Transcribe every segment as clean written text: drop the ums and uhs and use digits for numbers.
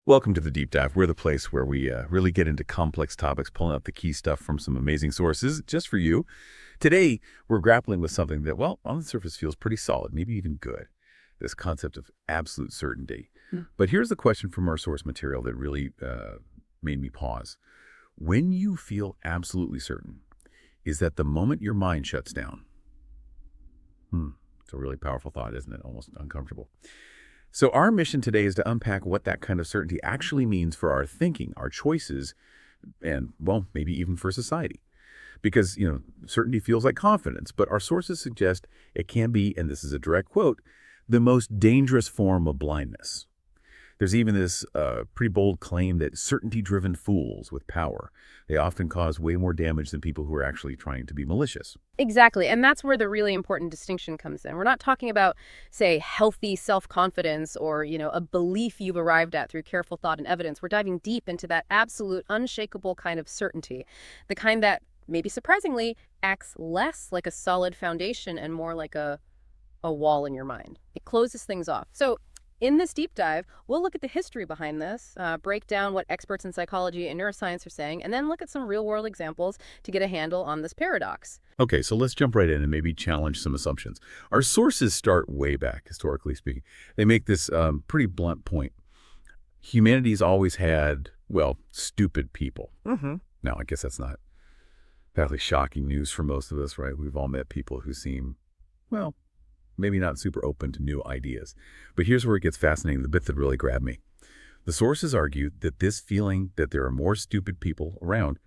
Welcome to the Deep Dive. We're the place where we really get into complex topics, pulling out the key stuff from some amazing sources just for you. Today, we're grappling with something that, well, on the surface feels pretty solid, maybe even good, this concept of absolute certainty. But here's the question from our source material that really made me pause. When you feel absolutely certain, is that the moment your mind shuts down? It's a really powerful thought, isn't it? Almost uncomfortable. So our mission today is to unpack what that kind of certainty actually means for our thinking, our choices, and, well, maybe even for society. Because, certainty feels like confidence, but our sources suggest it can be, and this is a direct quote, the most dangerous form of blindness. There's even this pretty bold claim that certainty-driven fools with power, they often cause way more damage than people who are actually trying to be malicious. Exactly, and that's where the really important distinction comes in. We're not talking about, say, healthy self-confidence or, a belief you've arrived at through careful thought and evidence. We're diving deep into that absolute, unshakable kind of certainty, the kind that, maybe surprisingly, acts less like a solid foundation and more like a wall in your mind. It closes things off. So in this deep dive, we'll look at the history behind this, break down what experts in psychology and neuroscience are saying, and then look at some real-world examples to get a handle on this paradox. Okay, so let's jump right in and maybe challenge some assumptions. Our sources start way back, historically speaking. They make this pretty blunt point. Humanity's always had, well, stupid people. Now, I guess that's not badly shocking news for most of us, right? We've all met people who seem, well, maybe not super open to new ideas. But here's where it gets fascinating, the bit that really grabbed me. The sources argue that this feeling that there are more stupid people around,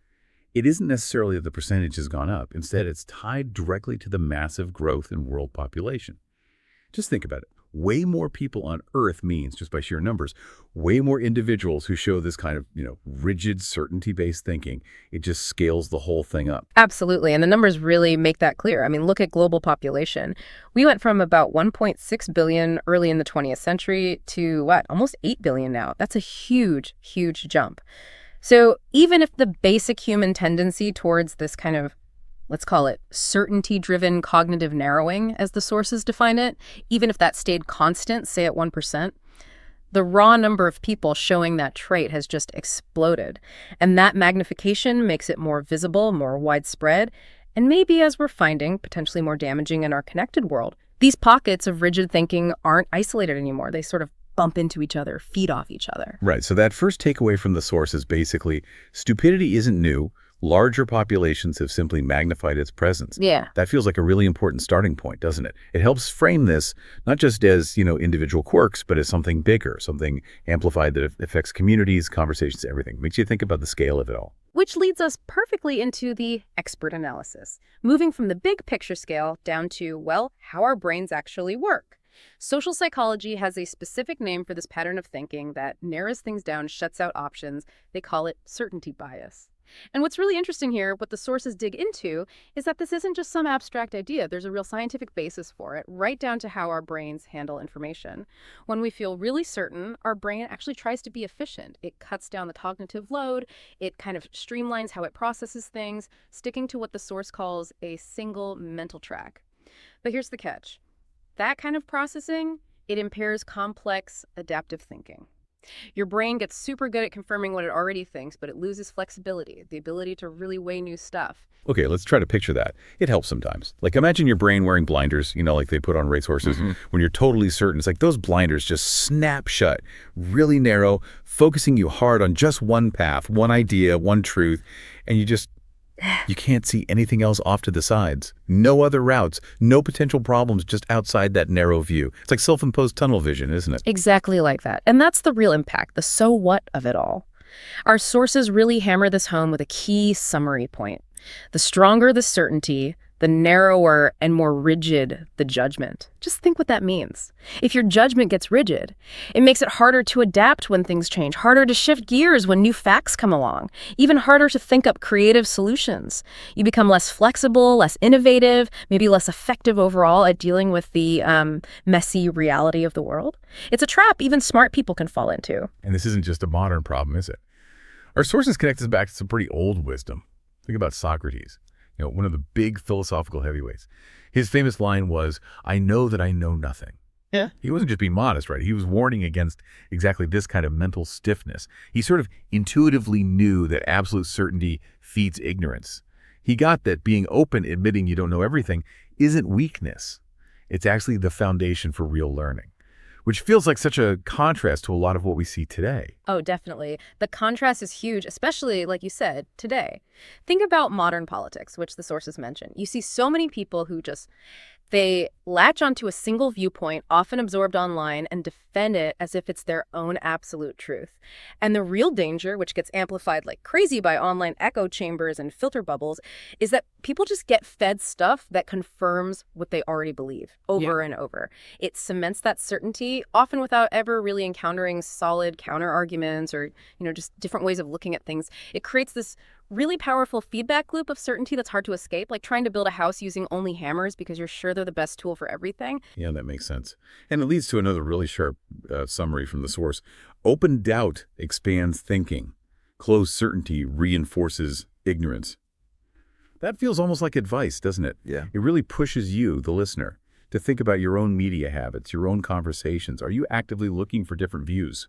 it isn't necessarily that the percentage has gone up. Instead, it's tied directly to the massive growth in world population. Just think about it. Way more people on Earth means, just by sheer numbers, way more individuals who show this kind of, rigid, certainty-based thinking. It just scales the whole thing up. Absolutely, and the numbers really make that clear. I mean, look at global population. We went from about 1.6 billion early in the 20th century to, almost 8 billion now. That's a huge, huge jump. So even if the basic human tendency towards this kind of, let's call it certainty-driven cognitive narrowing, as the sources define it, even if that stayed constant, say at 1%, the raw number of people showing that trait has just exploded. And that magnification makes it more visible, more widespread, and maybe, as we're finding, potentially more damaging in our connected world. These pockets of rigid thinking aren't isolated anymore. They sort of bump into each other, feed off each other. Right, so that first takeaway from the source is basically stupidity isn't new. Larger populations have simply magnified its presence. Yeah. That feels like a really important starting point, doesn't it? It helps frame this not just as, individual quirks, but as something bigger, something amplified that affects communities, conversations, everything. Makes you think about the scale of it all. Which leads us perfectly into the expert analysis, moving from the big picture scale down to, well, how our brains actually work. Social psychology has a specific name for this pattern of thinking that narrows things down, shuts out options. They call it certainty bias. And what's really interesting here, what the sources dig into, is that this isn't just some abstract idea. There's a real scientific basis for it, right down to how our brains handle information. When we feel really certain, our brain actually tries to be efficient. It cuts down the cognitive load. It kind of streamlines how it processes things, sticking to what the source calls a single mental track. But here's the catch. That kind of processing, it impairs complex adaptive thinking. Your brain gets super good at confirming what it already thinks, but it loses flexibility, the ability to really weigh new stuff. Okay, let's try to picture that. It helps sometimes. Like imagine your brain wearing blinders, like they put on racehorses. When you're totally certain, it's like those blinders just snap shut, really narrow, focusing you hard on just one path, one idea, one truth, and you can't see anything else off to the sides. No other routes, no potential problems just outside that narrow view. It's like self-imposed tunnel vision, isn't it? Exactly like that. And that's the real impact, the so what of it all. Our sources really hammer this home with a key summary point. The stronger the certainty, the narrower and more rigid the judgment. Just think what that means. If your judgment gets rigid, it makes it harder to adapt when things change, harder to shift gears when new facts come along, even harder to think up creative solutions. You become less flexible, less innovative, maybe less effective overall at dealing with the messy reality of the world. It's a trap even smart people can fall into. And this isn't just a modern problem, is it? Our sources connect us back to some pretty old wisdom. Think about Socrates. One of the big philosophical heavyweights. His famous line was, "I know that I know nothing." Yeah. He wasn't just being modest, right? He was warning against exactly this kind of mental stiffness. He sort of intuitively knew that absolute certainty feeds ignorance. He got that being open, admitting you don't know everything, isn't weakness. It's actually the foundation for real learning, which feels like such a contrast to a lot of what we see today. Oh, definitely. The contrast is huge, especially, like you said, today. Think about modern politics, which the sources mention. You see so many people who they latch onto a single viewpoint, often absorbed online, and defend it as if it's their own absolute truth. And the real danger, which gets amplified like crazy by online echo chambers and filter bubbles, is that people just get fed stuff that confirms what they already believe over and over. It cements that certainty, often without ever really encountering solid counter arguments or, just different ways of looking at things. It creates this really powerful feedback loop of certainty that's hard to escape, like trying to build a house using only hammers because you're sure they're the best tool for everything. Yeah, that makes sense. And it leads to another really sharp summary from the source. Open doubt expands thinking. Closed certainty reinforces ignorance. That feels almost like advice, doesn't it? Yeah. It really pushes you, the listener, to think about your own media habits, your own conversations. Are you actively looking for different views,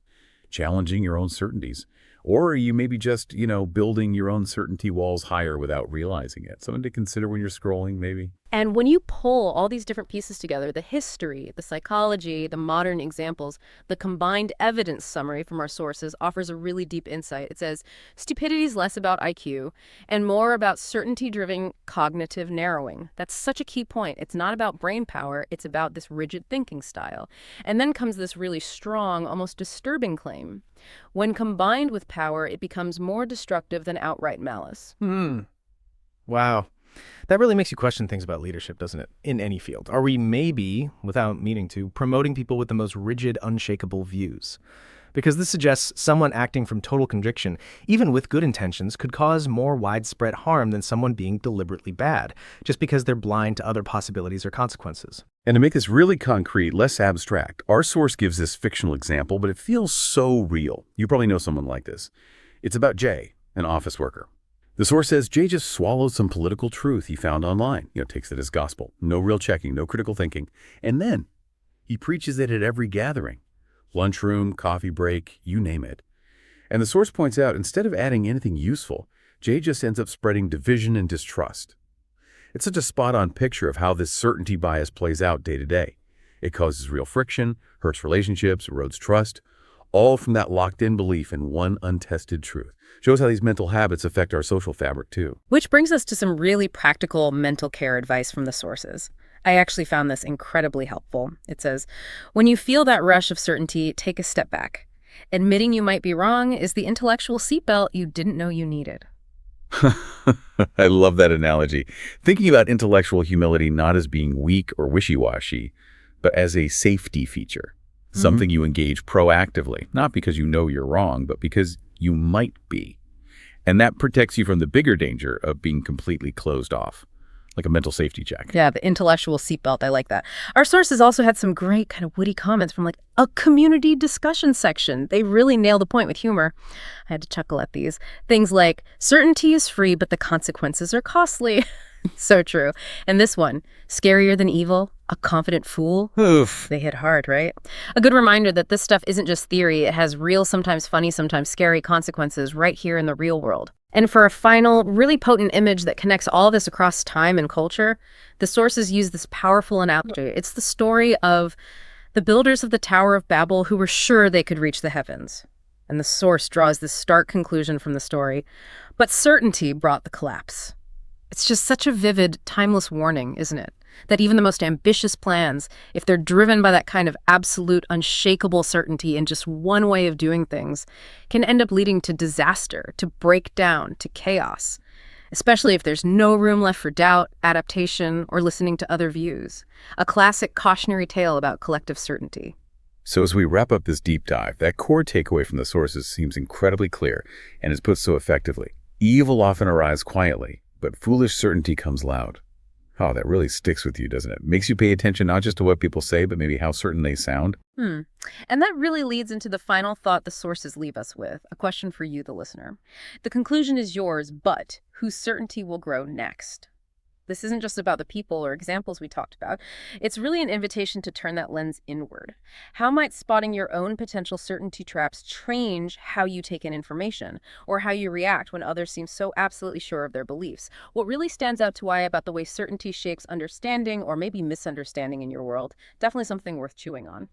challenging your own certainties? Or are you maybe just, building your own certainty walls higher without realizing it? Something to consider when you're scrolling, maybe? And when you pull all these different pieces together, the history, the psychology, the modern examples, the combined evidence summary from our sources offers a really deep insight. It says, stupidity is less about IQ and more about certainty-driven cognitive narrowing. That's such a key point. It's not about brain power. It's about this rigid thinking style. And then comes this really strong, almost disturbing claim. When combined with power, it becomes more destructive than outright malice. Wow. That really makes you question things about leadership, doesn't it? In any field. Are we maybe, without meaning to, promoting people with the most rigid, unshakable views? Because this suggests someone acting from total conviction, even with good intentions, could cause more widespread harm than someone being deliberately bad, just because they're blind to other possibilities or consequences. And to make this really concrete, less abstract, our source gives this fictional example, but it feels so real. You probably know someone like this. It's about Jay, an office worker. The source says Jay just swallowed some political truth he found online, takes it as gospel. No real checking, no critical thinking. And then he preaches it at every gathering. Lunchroom, coffee break, you name it. And the source points out, instead of adding anything useful, Jay just ends up spreading division and distrust. It's such a spot-on picture of how this certainty bias plays out day to day. It causes real friction, hurts relationships, erodes trust, all from that locked-in belief in one untested truth. Shows how these mental habits affect our social fabric, too. Which brings us to some really practical mental care advice from the sources. I actually found this incredibly helpful. It says, when you feel that rush of certainty, take a step back. Admitting you might be wrong is the intellectual seatbelt you didn't know you needed. I love that analogy. Thinking about intellectual humility not as being weak or wishy-washy, but as a safety feature. Something you engage proactively, not because you know you're wrong, but because you might be. And that protects you from the bigger danger of being completely closed off, like a mental safety check. Yeah, the intellectual seatbelt. I like that. Our sources also had some great kind of witty comments from a community discussion section. They really nailed the point with humor. I had to chuckle at these. Things like, certainty is free, but the consequences are costly. So true. And this one, scarier than evil, a confident fool. Oof. They hit hard, right? A good reminder that this stuff isn't just theory. It has real, sometimes funny, sometimes scary consequences right here in the real world. And for a final, really potent image that connects all this across time and culture, the sources use this powerful analogy. It's the story of the builders of the Tower of Babel who were sure they could reach the heavens. And the source draws this stark conclusion from the story. But certainty brought the collapse. It's just such a vivid, timeless warning, isn't it? That even the most ambitious plans, if they're driven by that kind of absolute, unshakable certainty in just one way of doing things, can end up leading to disaster, to breakdown, to chaos, especially if there's no room left for doubt, adaptation, or listening to other views. A classic cautionary tale about collective certainty. So as we wrap up this deep dive, that core takeaway from the sources seems incredibly clear and is put so effectively. Evil often arrives quietly, but foolish certainty comes loud. Oh, that really sticks with you, doesn't it? Makes you pay attention not just to what people say, but maybe how certain they sound. And that really leads into the final thought the sources leave us with, a question for you, the listener. The conclusion is yours, but whose certainty will grow next? This isn't just about the people or examples we talked about. It's really an invitation to turn that lens inward. How might spotting your own potential certainty traps change how you take in information, or how you react when others seem so absolutely sure of their beliefs? What really stands out to Wai about the way certainty shapes understanding or maybe misunderstanding in your world? Definitely something worth chewing on.